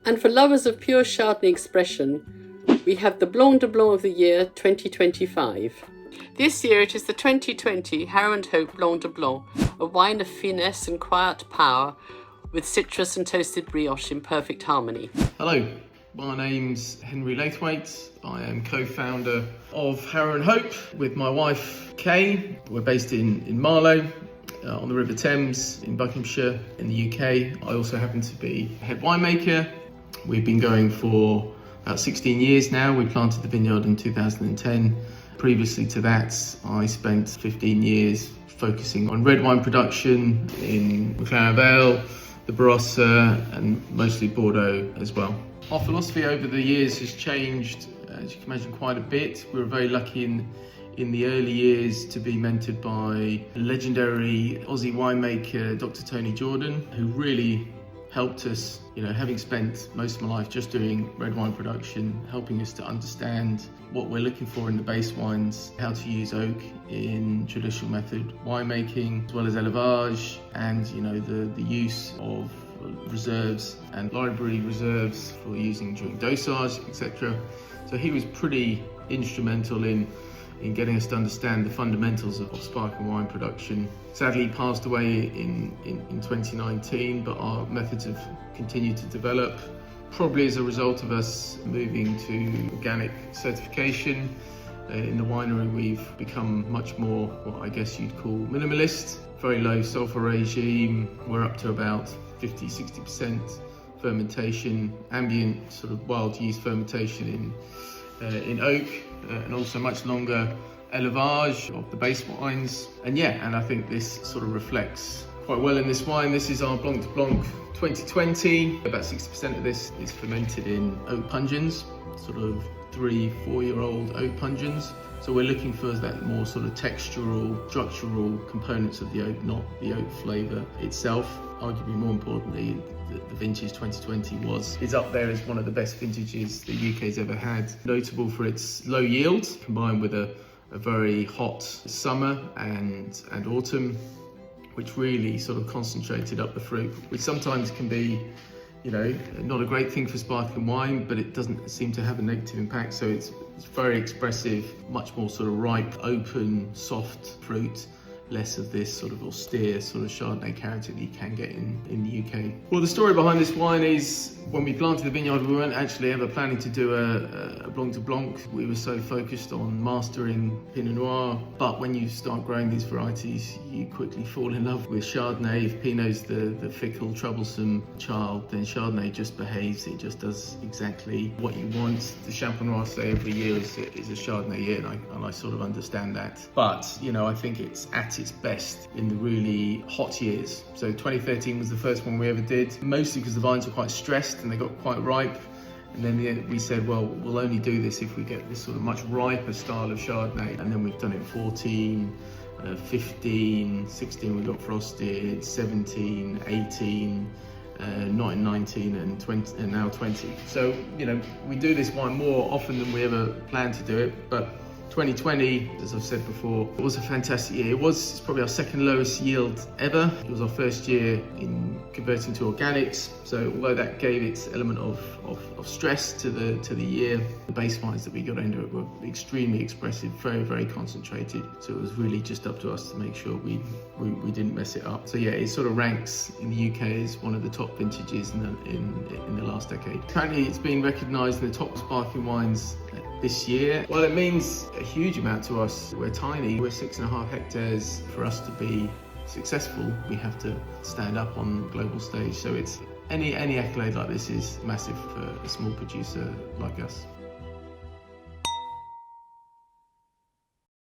And for lovers of pure Chardonnay expression, we have the Blanc de Blanc of the year 2025. This year it is the 2020 Henry and Kaye Blanc de Blanc, a wine of finesse and quiet power with citrus and toasted brioche in perfect harmony. Hello, my name's Henry Laithwaite. I am co-founder of Henry and Kaye with my wife Kay. We're based in Marlow on the River Thames in Buckinghamshire in the UK. I also happen to be head winemaker. We've been going for about 16 years now. We planted the vineyard in 2010. Previously to that, I spent 15 years focusing on red wine production in McLaren Vale, the Barossa, and mostly Bordeaux as well. Our philosophy over the years has changed, as you can imagine, quite a bit. We were very lucky in the early years to be mentored by legendary Aussie winemaker Dr. Tony Jordan, who really helped us, having spent most of my life just doing red wine production, helping us to understand what we're looking for in the base wines, how to use oak in traditional method winemaking, as well as élevage, and the use of reserves and library reserves for using during dosage, etc. So he was pretty instrumental in getting us to understand the fundamentals of sparkling wine production. Sadly, he passed away in 2019, but our methods have continued to develop, probably as a result of us moving to organic certification. In the winery, we've become much more what I guess you'd call minimalist, very low sulfur regime. We're up to about 50-60% fermentation, ambient sort of wild yeast fermentation in oak, and also much longer élevage of the base wines. And I think this sort of reflects quite well in this wine. This is our Blanc de Blanc 2020. About 60% of this is fermented in oak pungens, sort of 3-4-year-old oak pungens. So we're looking for that more sort of textural, structural components of the oak, not the oak flavour itself. Arguably more importantly, the vintage 2020 is up there as one of the best vintages the UK's ever had. Notable for its low yield, combined with a very hot summer and autumn, which really sort of concentrated up the fruit, which sometimes can be not a great thing for sparkling wine, but it doesn't seem to have a negative impact. So it's very expressive, much more sort of ripe, open, soft fruit, less of this sort of austere sort of Chardonnay character that you can get in the UK. Well, the story behind this wine is when we planted the vineyard, we weren't actually ever planning to do a Blanc de Blanc. We were so focused on mastering Pinot Noir, but when you start growing these varieties, you quickly fall in love with Chardonnay. If Pinot's the fickle, troublesome child, then Chardonnay just behaves. It just does exactly what you want. The Champenois say every year is a Chardonnay year, and I sort of understand that. But, I think it's at its best in the really hot years. So 2013 was the first one we ever did, mostly because the vines were quite stressed and they got quite ripe. And then we said, well, we'll only do this if we get this sort of much riper style of Chardonnay. And then we've done it 14, 15, 16 we got frosted, 17, 18, not in 19 and 20, and now 20. So, we do this wine more often than we ever planned to do it, but 2020, as I've said before, it was a fantastic year. It's probably our second lowest yield ever. It was our first year in converting to organics. So although that gave its element of stress to the year, the base wines that we got into it were extremely expressive, very, very concentrated. So it was really just up to us to make sure we didn't mess it up. So it sort of ranks in the UK as one of the top vintages in the last decade. Currently, it's being recognised in the top sparkling wines this year. Well, it means a huge amount to us. We're tiny. We're 6.5 hectares. For us to be successful, we have to stand up on the global stage. So it's any accolade like this is massive for a small producer like us.